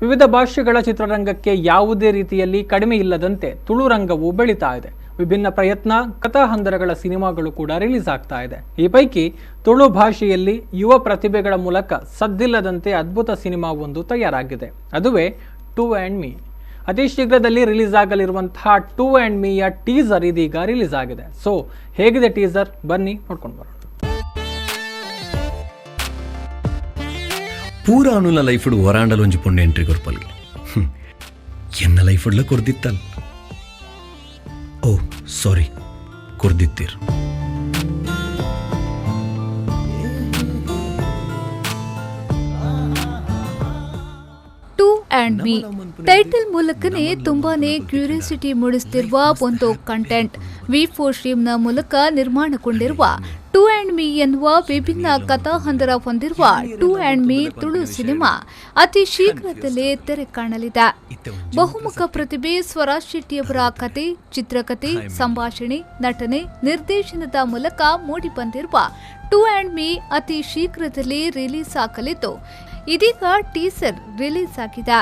ವಿವಿಧ ಭಾಷೆಗಳ ಚಿತ್ರರಂಗಕ್ಕೆ ಯಾವುದೇ ರೀತಿಯಲ್ಲಿ ಕಡಿಮೆ ಇಲ್ಲದಂತೆ ತುಳು ರಂಗವು ಬೆಳೀತಾ ಇದೆ. ವಿಭಿನ್ನ ಪ್ರಯತ್ನ, ಕಥಾಹಂದರಗಳ ಸಿನಿಮಾಗಳು ಕೂಡ ರಿಲೀಸ್ ಆಗ್ತಾ ಇದೆ. ಈ ಪೈಕಿ ತುಳು ಭಾಷೆಯಲ್ಲಿ ಯುವ ಪ್ರತಿಭೆಗಳ ಮೂಲಕ ಸದ್ದಿಲ್ಲದಂತೆ ಅದ್ಭುತ ಸಿನಿಮಾ ಒಂದು ತಯಾರಾಗಿದೆ. ಅದುವೇ ಟು ಆ್ಯಂಡ್ ಮೀ. ಅತಿ ಶೀಘ್ರದಲ್ಲಿ ರಿಲೀಸ್ ಆಗಲಿರುವಂತಹ ಟು ಆ್ಯಂಡ್ ಮೀಯ ಟೀಸರ್ ಇದೀಗ ರಿಲೀಸ್ ಆಗಿದೆ. ಸೊ ಹೇಗಿದೆ ಟೀಸರ್, ಬನ್ನಿ ನೋಡ್ಕೊಂಡು ಬರೋಣ. ಪೂರ ಅನುಲ ಲೈಫುಡು ಹೊರಾಂಡಲು ಒಂಜಿ ಪೊಂಡೆ ಎಂಟ್ರಿ ಕೊರ್ಪಲ್ಗೆ ಎನ್ನ ಲೈಫುಡ್ಲ ಕೊರ್ದಿತ್ತಲ್. ಓ ಸಾರಿ, ಕೊರ್ದಿತ್ತೀರ್. ಟು ಆ್ಯಂಡ್ ಮೀ ಟೈಟಲ್ ಮೂಲಕನೇ ತುಂಬಾನೇ ಕ್ಯೂರಿಯಾಸಿಟಿ ಮೂಡಿಸುತ್ತಿರುವ ಒಂದು ಕಂಟೆಂಟ್. ವಿ4 ಸ್ಟ್ರೀಮ್ನ ಮೂಲಕ ನಿರ್ಮಾಣಗೊಂಡಿರುವ ಟು ಆ್ಯಂಡ್ ಮೀ ಎನ್ನುವ ವಿಭಿನ್ನ ಕಥಾಹಂದರ ಹೊಂದಿರುವ two and me Tulu cinema ಅತಿ ಶೀಘ್ರದಲ್ಲೇ ತೆರೆ ಕಾಣಲಿದೆ. ಬಹುಮುಖ ಪ್ರತಿಭೆ ಸ್ವರಾಜ್ ಶೆಟ್ಟಿಯವರ ಕತೆ, ಚಿತ್ರಕಥೆ, ಸಂಭಾಷಣೆ, ನಟನೆ, ನಿರ್ದೇಶನದ ಮೂಲಕ ಮೂಡಿಬಂದಿರುವ ಟು ಆ್ಯಂಡ್ ಮೀ ಅತಿ ಶೀಘ್ರದಲ್ಲೇ ರಿಲೀಸ್ ಆಗಲಿದ್ದು, ಇದೀಗ ಟೀಸರ್ ರಿಲೀಸ್ ಆಗಿದೆ.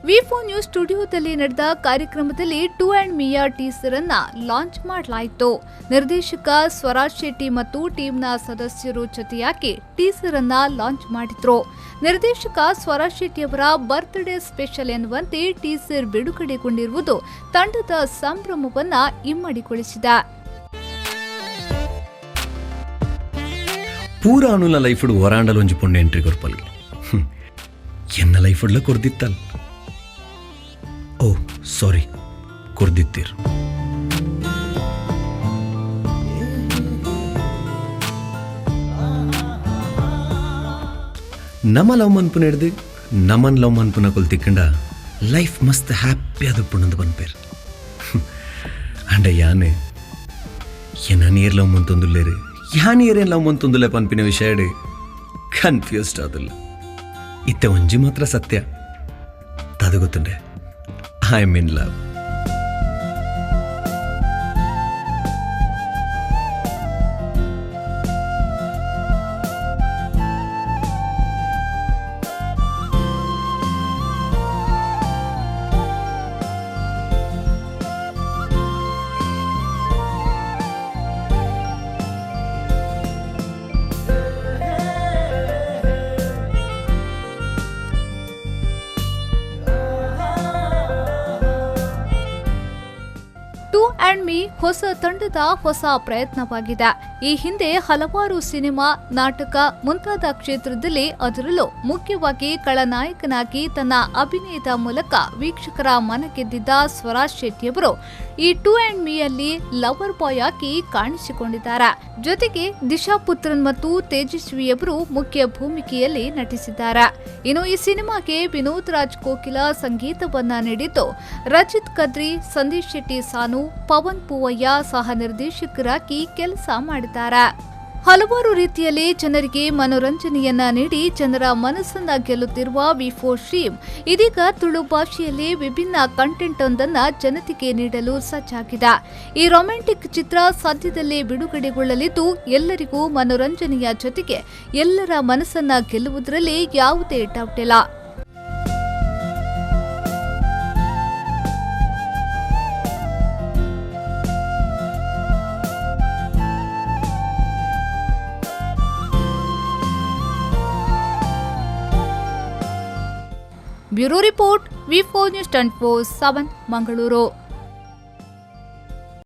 ವಿ4 ನ್ಯೂಸ್ ಸ್ಟುಡಿಯೋದಲ್ಲಿ ನಡೆದ ಕಾರ್ಯಕ್ರಮದಲ್ಲಿ ಟು ಆ್ಯಂಡ್ ಮೀಯ ಟೀಸರ್ ಅನ್ನ ಲಾಂಚ್ ಮಾಡಲಾಯಿತು. ನಿರ್ದೇಶಕ ಸ್ವರಾಜ್ ಶೆಟ್ಟಿ ಮತ್ತು ಟೀಮ್ನ ಸದಸ್ಯರು ಜೊತೆಯಾಗಿ ಟೀಸರ್ ಅನ್ನ ಲಾಂಚ್ ಮಾಡಿದ್ರು. ನಿರ್ದೇಶಕ ಸ್ವರಾಜ್ ಶೆಟ್ಟಿ ಅವರ ಬರ್ತ್ಡೇ ಸ್ಪೆಷಲ್ ಎನ್ನುವಂತೆ ಟೀಸರ್ ಬಿಡುಗಡೆಗೊಂಡಿರುವುದು ತಂಡದ ಸಂಭ್ರಮವನ್ನ ಇಮ್ಮಡಿಗೊಳಿಸಿದೆ. ಪೂರ ಅನುಲ ಲೈಫುಡು ಹೊರಾಂಡಲು ಒಂಜಿ ಪೊಂಡೆ ಎಂಟ್ರಿ ಕೊರ್ಪಲ್ಗೆ ಎನ್ನ ಲೈಫುಡ್ಲ ಕೊರ್ದಿತ್ತಲ್. ಓ ಸಾರಿ, ಕೊರ್ದಿತ್ತೀರ್. ನಮ್ಮ ಲವ್ ಮನ್ಪುನ ಹಿಡ್ದು ನಮ್ಮನ್ ಲವ್ ಮನ್ಪುನ ಕೊಲ್ತಿಕ್ಕಂಡ ಲೈಫ್ ಮಸ್ತ್ ಹ್ಯಾಪಿ ಅದು ಪುಣ್ಣಂದು ಬನ್ಪೇರ್. ಅಂಡ ಯಾನೆ ಏನಾನಿಯರ್ ಲವ್ ಮಂತೊಂದುಲ್ಲೇರು ಯಾನಿಯರೇನು ಲವ್ ಮಂತೊಂದುಲೆ ಪನ್ಪಿನ ವಿಷಯ ಕನ್ಫ್ಯೂಸ್ಡ್ ಆದಿಲ್ಲ. ಇತ್ತೆ ಒಂಜಿ ಮಾತ್ರ ಸತ್ಯ, ಅದು ಗೊತ್ತುಂಡೆ, I am in love. To and me ಹೊಸ ತಂಡದ ಹೊಸ ಪ್ರಯತ್ನವಾಗಿದೆ. ಈ ಹಿಂದೆ ಹಲವಾರು ಸಿನಿಮಾ, ನಾಟಕ ಮುಂತಾದ ಕ್ಷೇತ್ರದಲ್ಲಿ, ಅದರಲ್ಲೂ ಮುಖ್ಯವಾಗಿ ಖಳನಾಯಕನಾಗಿ ತನ್ನ ಅಭಿನಯದ ಮೂಲಕ ವೀಕ್ಷಕರ ಮನ ಗೆದ್ದಿದ್ದ ಸ್ವರಾಜ್ ಶೆಟ್ಟಿಯವರು ಈ ಟು ಆ್ಯಂಡ್ ಮೀಯಲ್ಲಿ ಲವರ್ ಬಾಯ್ ಆಗಿ ಕಾಣಿಸಿಕೊಂಡಿದ್ದಾರೆ. ಜೊತೆಗೆ ದಿಶಾ ಪುತ್ರನ್ ಮತ್ತು ತೇಜಸ್ವಿಯವರು ಮುಖ್ಯ ಭೂಮಿಕೆಯಲ್ಲಿ ನಟಿಸಿದ್ದಾರೆ. ಇನ್ನು ಈ ಸಿನಿಮಾಗೆ ವಿನೋದ್ ರಾಜ್ ಕೋಕಿಲ ಸಂಗೀತವನ್ನ ನೀಡಿದ್ದು, ರಚಿತ್ ಕದ್ರಿ, ಸಂದೀಪ್ ಶೆಟ್ಟಿ ಸಾನು, ಪವನ್ ಪೂವಯ್ಯ ಸಹ ನಿರ್ದೇಶಕರಾಗಿ ಕೆಲಸ ಮಾಡಿದ್ದಾರೆ. ಹಲವಾರು ರೀತಿಯಲ್ಲಿ ಜನರಿಗೆ ಮನೋರಂಜನೆಯನ್ನ ನೀಡಿ ಜನರ ಮನಸ್ಸನ್ನ ಗೆಲ್ಲುತ್ತಿರುವ ವಿ4 ಸ್ಟ್ರೀಮ್ ಇದೀಗ ತುಳು ಭಾಷೆಯಲ್ಲಿ ವಿಭಿನ್ನ ಕಂಟೆಂಟ್ ಒಂದನ್ನ ಜನತೆಗೆ ನೀಡಲು ಸಜ್ಜಾಗಿದೆ. ಈ ರೊಮ್ಯಾಂಟಿಕ್ ಚಿತ್ರ ಸದ್ಯದಲ್ಲೇ ಬಿಡುಗಡೆಗೊಳ್ಳಲಿದ್ದು, ಎಲ್ಲರಿಗೂ ಮನೋರಂಜನೆಯ ಜೊತೆಗೆ ಎಲ್ಲರ ಮನಸ್ಸನ್ನ ಗೆಲ್ಲುವುದರಲ್ಲಿ ಯಾವುದೇ ಡೌಟ್ ಇಲ್ಲ. ಬ್ಯೂರೋ ರಿಪೋರ್ಟ್, ವಿ4 ನ್ಯೂಸ್ 24/7 ಮಂಗಳೂರು.